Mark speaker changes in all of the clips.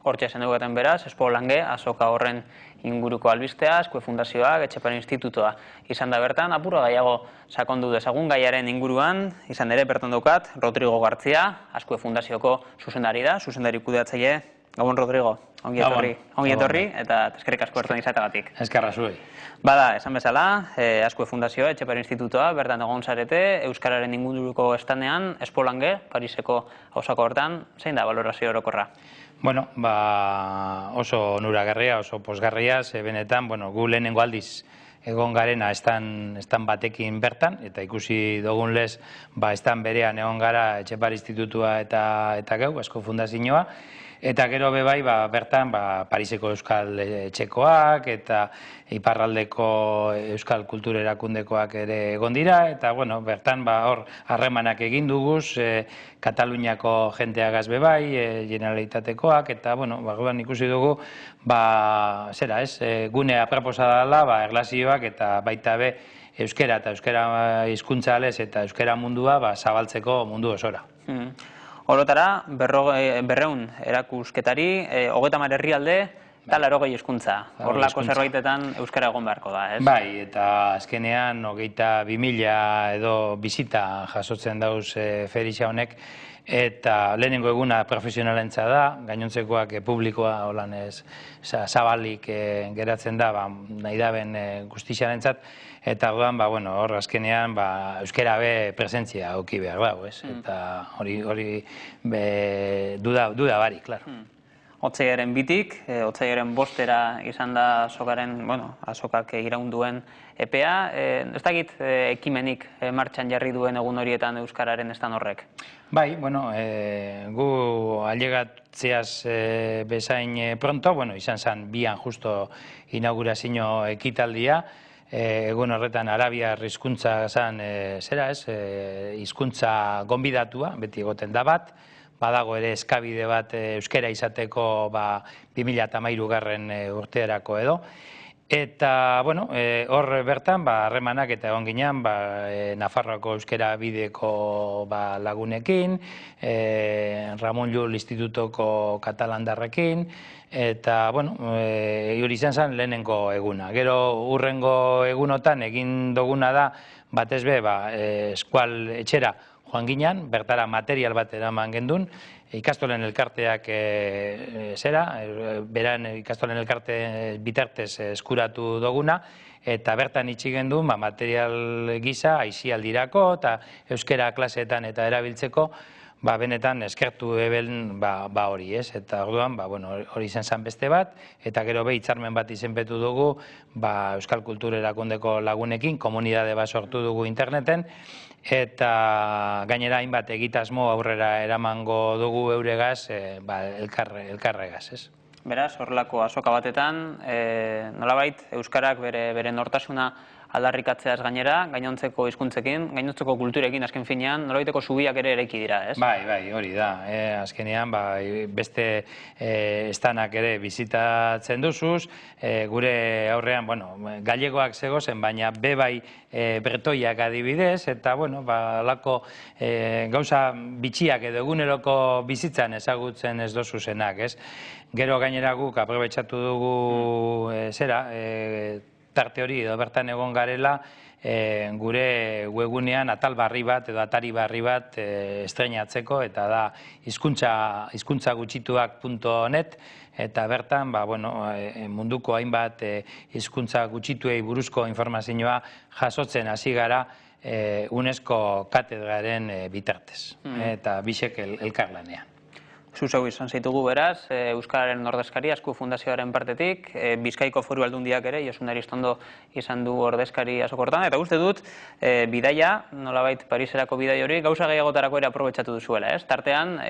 Speaker 1: Hortxe esan dugu beraz, Espo Lange, azoka horren inguruko albistea, Azkue Fundazioak, Etxepare Institutoa izan da bertan, apura gaiago sakondu dezagun gaiaren inguruan, izan ere bertan daukat, Rodrigo Gartzia, Azkue Fundazioko zuzendari da, zuzendari kudeatzaile. Gabon, Rodrigo, ongi etorri, eta eskerrik asko bertan izatagatik.
Speaker 2: Eskerra zuei.
Speaker 1: Bada, esan bezala, Azkue Fundazioa, Etxepare Institutoa, bertan egon zarete, Euskararen inguruko estanean, Espo Lange, Pariseko auzoko hortan, zein da balorazio orokorra?
Speaker 2: Bueno, oso onuragarria, oso pozgarria, ze benetan, gu lehenengo aldiz egon garena estan batekin bertan, eta ikusi dugun lez, estan berean egon gara Etxepare Institutua eta geu, Azkue Fundazioa, eta gero bebai bertan Pariseko Euskal Etxekoak eta Iparraldeko Euskal Kultur Erakundekoak ere egon dira, eta bertan hor harremanak egin duguz, Kataluniako jenteagaz bebai, Generalitatekoak, eta ikusi dugu, gune aproposa dela, erlazioak eta baita be euskera eta euskera hizkuntza alez eta euskera mundua zabaltzeko mundu osora.
Speaker 1: Orotara, 200 erakusketari, 30 herrialde eta 80 hizkuntza. Horlako zerbaitetan euskara egon beharko da, ez?
Speaker 2: Bai, eta azkenean 22.000 edo bizita jasotzen dauz Ferixa honek, eta lehenengo eguna profesionalentza da, gainontzekoak publikoa holan zabalik geratzen da, nahi daben guztixarentzat, eta hor azkenean euskera be presentzia auki behar dago, ez? Eta hori duda bari, klaro.
Speaker 1: Otsailaren 2tik, otsailaren 5 izan da azokak iraunduen epea. Ez dakit ekimenik martxan jarri duen egun horietan euskararen estan horrek?
Speaker 2: Bai, gu ailegatzeaz bezain pronto, izan zen bian justo inaugurazio ekitaldia, egun horretan arabiar hizkuntza zen, hizkuntza gonbidatua, beti egoten da bat, badago ere eskabide bat euskera izateko 2013 urteerako edo. Eta, hor bertan, harremanak eta egon ginean, Nafarroako Euskera Bideko lagunekin, Ramon Llull Institutoko katalandarrekin, eta, hori izan zen lehenengo eguna. Gero, urrengo egunotan egin duguna da, batez be, eskual etxera joan ginean, bertara material bat eraman gendun, ikastolen elkarteak beran ikastolen elkarte bitartez eskuratu duguna, eta bertan itxi gendun material gisa aisialdirako eta euskera klaseetan eta erabiltzeko, benetan eskertu eben hori, ez? Eta orduan, hori izan zen beste bat, eta gero hitzarmen bat izenpetu dugu Euskal Kultur Erakundeko lagunekin, komunidade bat sortu dugu interneten, eta gainera hainbat egitasmo aurrera eramango dugu euregaz, elkarregaz, ez?
Speaker 1: Beraz, horrelako azoka batetan, nolabait, euskarak bere nortasuna aldarrikatzeaz gainera, gainontzeko hizkuntzekin, gainontzeko kulturekin azken finean, nolabaiteko zubiak ere eraiki dira, ez?
Speaker 2: Bai, hori da. Azkenean, beste estanak ere bizitatzen duzuz, gure aurrean, gallegoak zegozen, baina bebai bretoiak adibidez, eta, lako gauza bitxiak edo eguneroko bizitzan ezagutzen ez dozuzenak, ez? Gero gainera guk aprobetxatu dugu tarte hori edo bertan egon garela, gure webgunean atal barri bat edo atari barri bat estreinatzeko, eta da hizkuntzagutxituak.net, eta bertan munduko hainbat hizkuntza gutxituei buruzko informazioa jasotzen hasi gara UNESCO katedraren bitartez, eta bisek elkarlanean.
Speaker 1: Zuzeu izan zaitugu beraz, Euskararen ordezkari, Azkue Fundazioaren partetik, Bizkaiko Foru Aldundiak ere, Josun Aristondo izan du ordezkari azokortan, eta uste dut, bidaia, nolabait Pariserako bidaia hori, gauza gehiagotarako ere aprobetxatu duzuela, ez? Tartean,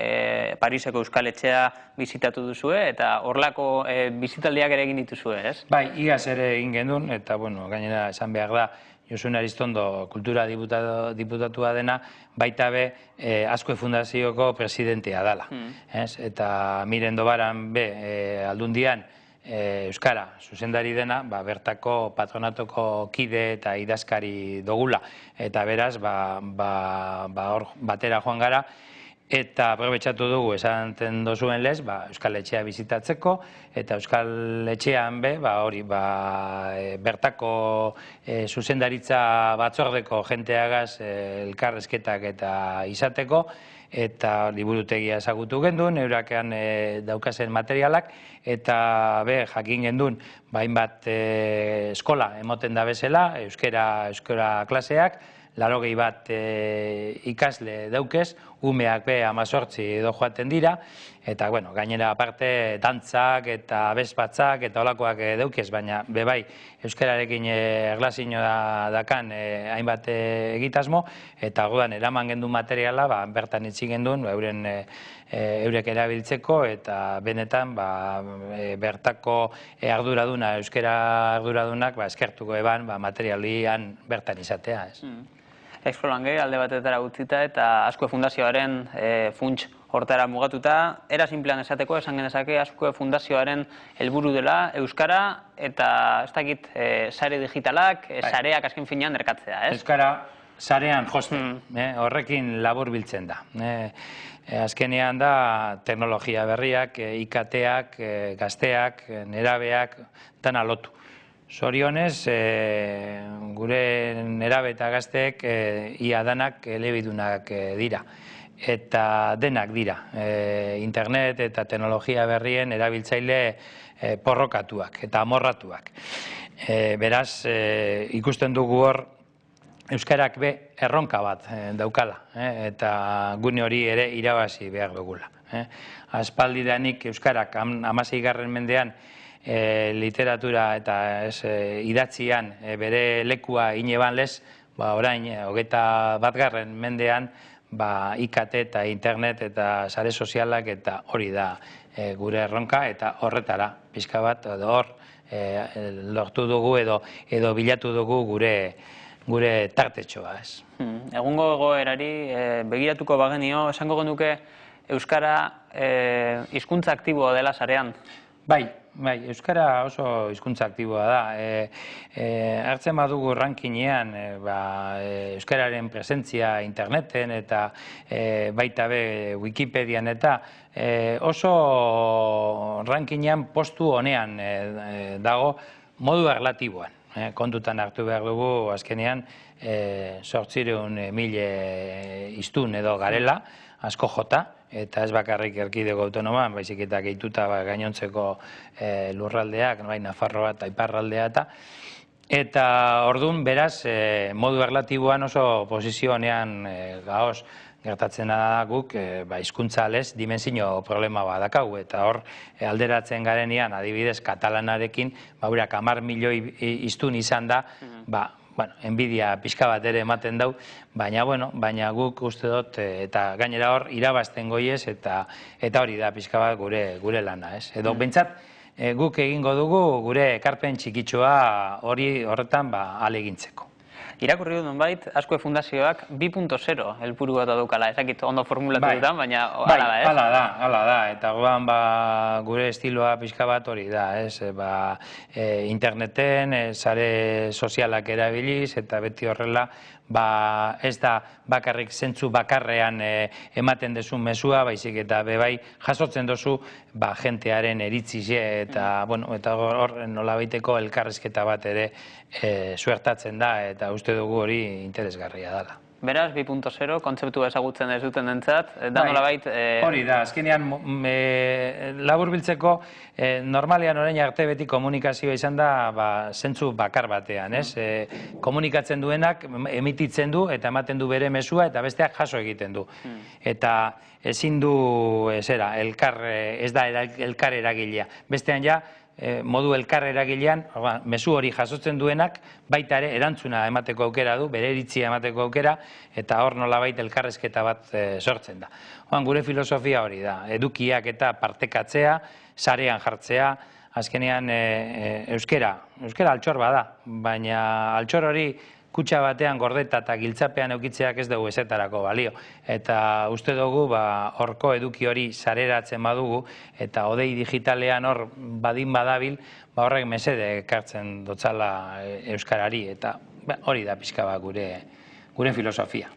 Speaker 1: Pariseko Euskal Etxea bizitatu duzue, eta horlako bizitaldiak ere egin dituzue, ez?
Speaker 2: Bai, igaz ere egin gendun, eta gainera esan behar da, Josun Aristondo kultura diputatua dena, baita be Azkue Fundazioko presidentea dela. Eta Mirendo Baran be aldundian Euskara zuzendari dena, bertako patronatoko kide eta idazkari dogula. Eta beraz, hor batera joan gara, Eta aprobetxatu dugu esanten dozuen lez, Euskal Etxea bizitatzeko, eta Euskal Etxean bertako zuzendaritza batzordeko jenteagaz elkarrezketak eta izateko, eta liburutegia ezagutu gendun, eurakean daukazen materialak, eta jakin gendun, hainbat eskola emoten da bezala, euskera klaseak, 80 bat ikasle daukez, umeak 18 edo joaten dira, eta gainera aparte dantzak eta abesbatzak eta olakoak daukez, baina bai euskararekin erlazioa dakan hainbat egitasmo, eta orduan eraman gendun materiala, bertan itxi gendun, eurek erabiltzeko, eta benetan bertako arduraduna, euskara arduradunak eskertuko eban materialian bertan izatea.
Speaker 1: Expolan gehi alde batetara utzita eta Azkue Fundazioaren funts hortara mugatuta. Era sinplean esateko, esan genezake Azkue Fundazioaren helburu dela Euskara eta ez dakit sare digitalak, sareak azken finean erkatzea, ez?
Speaker 2: Euskara sarean josten, horrekin labur biltzen da. Azkenean da teknologia berriak, IKT-ak, gazteak, nerabeak, dana lotu. Zorionez, gure nerabe eta gazteek ia danak elebidunak dira. Eta denak dira. Internet eta teknologia berrien erabiltzaile porrokatuak eta amorratuak. Beraz, ikusten dugu hor, Euskarak erronka bat daukala, eta gune hori ere irabazi behar dugula. Aspaldidanik Euskarak 16. mendean literatura eta idatzian bere lekua ineban lez, orain 21. mendean IKT eta internet eta sare sozialak eta hori da gure erronka, eta horretara pixka bat hor lortu dugu edo bilatu dugu gure tartetxoa.
Speaker 1: Egungo egoerari begiratuko bagenio, esango genuke Euskara hizkuntza aktiboa dela sarean?
Speaker 2: Bai, Euskara oso hizkuntza aktiboa da. Hartzen badugu rankinean Euskararen presentzia interneten eta baita Wikipedian eta oso rankinean postu honean dago modu erlatiboan. Kontutan hartu behar dugu azkenean 800.000 hiztun edo garela, asko jota, eta ez bakarrik erkidego autonoman, baizik eta gehituta gainontzeko lurraldeak, Nafarroa eta Iparraldea eta orduan beraz modu erlatiboan oso posizio honean gaoz gertatzen da guk hizkuntza lez dimensio problema badakau, eta hor alderatzen garenean adibidez katalanarekin 10 milioi hiztun izan da, enbidia pixka bat ere ematen dau, baina guk uste dut, eta gainera hor irabazten goiez, eta hori da pixka bat gure lana, ez? Edo bentsat guk egingo dugu gure ekarpen txikitxoa horretan alegintzeko.
Speaker 1: Irakurri dut nonbait, Azkue Fundazioak 2.0 helburu bat daukala, ezakit ondo formulatu dutan, baina hala da, ez?
Speaker 2: Hala da, eta gure estiloa pixka bat hori da, ez? Interneten, sare sozialak erabiliz, eta beti horrela, ez da bakarrik zentzu bakarrean ematen dezun mezua, baizik eta bebai jasotzen dozu jentearen eritzize, eta hor nolabaiteko elkarrizketa bat ere suertatzen da, eta uste dugu hori interesgarria dela.
Speaker 1: Beraz, 2.0, kontzeptua ezagutzen ez duten entzat, da nolabait...
Speaker 2: Hori da, azkenean labur biltzeko, normalean orain arte beti komunikazioa izan da zentzu bakar batean, ez? Komunikatzen duenak emititzen du eta ematen du bere mezua eta besteak jaso egiten du. Eta ezin du, ez da elkar eragilea. Bestean ja, modu elkar eragilean, mezu hori jasotzen duenak, baita ere erantzuna emateko aukera du, bere iritzia emateko aukera, eta hor nolabait elkarrezketa bat sortzen da. Gure filosofia hori da, edukiak eta partekatzea, sarean jartzea, azkenean euskera altxor bada, baina altxor hori kutxa batean gordeta eta giltzapean eukitzeak ez dugu ezetarako balio. Eta uste dugu horko eduki hori sareratzen badugu eta odei digitalean hor badin badabil, horrek mesede ekartzen dotzala euskarari, eta hori da pixka bat gure filosofia.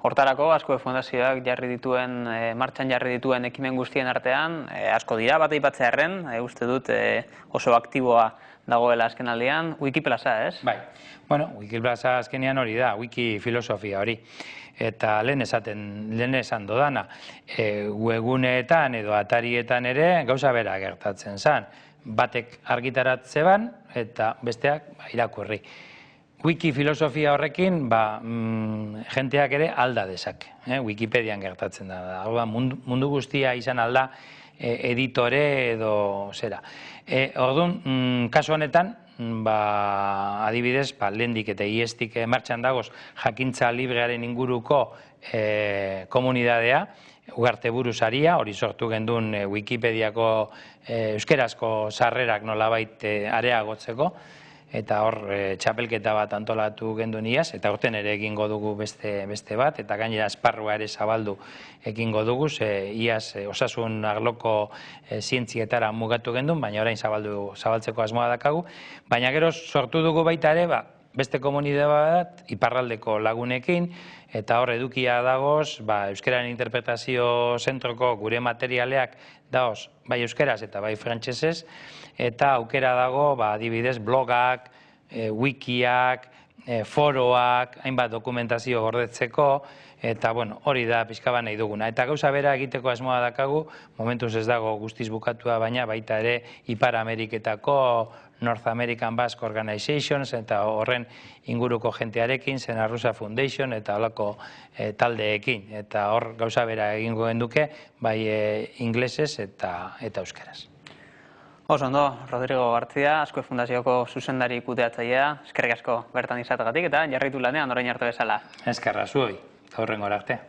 Speaker 1: Hortarako, Azkue Fundazioak martxan jarri dituen ekimen guztien artean, asko dira bat aipatzearren, uste dut oso aktiboa dagoela azken aldean, Wikiplaza, ez?
Speaker 2: Bai, bueno, Wikiplaza azkenean hori da, wiki filosofia hori. Eta lehen esan dodana, webguneetan edo atarietan ere gauza bera gertatzen zen. Batek argitaratze ban eta besteak irakurri. Wiki filosofia horrekin, jenteak ere alda dezake. Wikipedian gertatzen da. Mundu guztia izan alda editore edo zera. Orduan, kasu honetan, adibidez, lehendik eta iestik martxan dagoz jakintza librearen inguruko komunidadea, Ugarte Buruzaria, hori sortu gendun Wikipediako euskerazko sarrerak nolabait areagotzeko, eta hor txapelketa bat antolatu gendun iaz, eta horten ere egingo dugu beste bat, eta gainera esparrua ere zabaldu egingo dugu, iaz osasun arloko zientzietara mugatu gendun, baina orain zabaltzeko asmoa dakagu, baina gero sortu dugu baita ere, beste komunidade bat, iparraldeko lagunekin, eta hor edukia dagoz, euskararen interpretazio zentroko gure materialeak dagoz, bai euskeraz eta bai frantsesez, eta aukera dago, adibidez, blogak, wikiak, foroak, hainbat dokumentazio gordetzeko, eta hori da pixka bat nahi duguna. Eta gauza bera egiteko asmoa dakagu, momentuz ez dago guztiz bukatua, baina baita ere Ipar Ameriketako North American Basque Organizations eta horren inguruko jentearekin, Sena Rusa Foundation eta holako taldeekin. Eta hor gauza bera egingo genduke, bai inglesez eta euskeraz.
Speaker 1: Oso ondo, Rodrigo Gartzia, Azkue Fundazioko zuzendari kudeatzailea, eskerrik asko bertan izatagatik eta jarraitu lanean orain arte bezala.
Speaker 2: Eskerra zuoi, eta horrengora arte.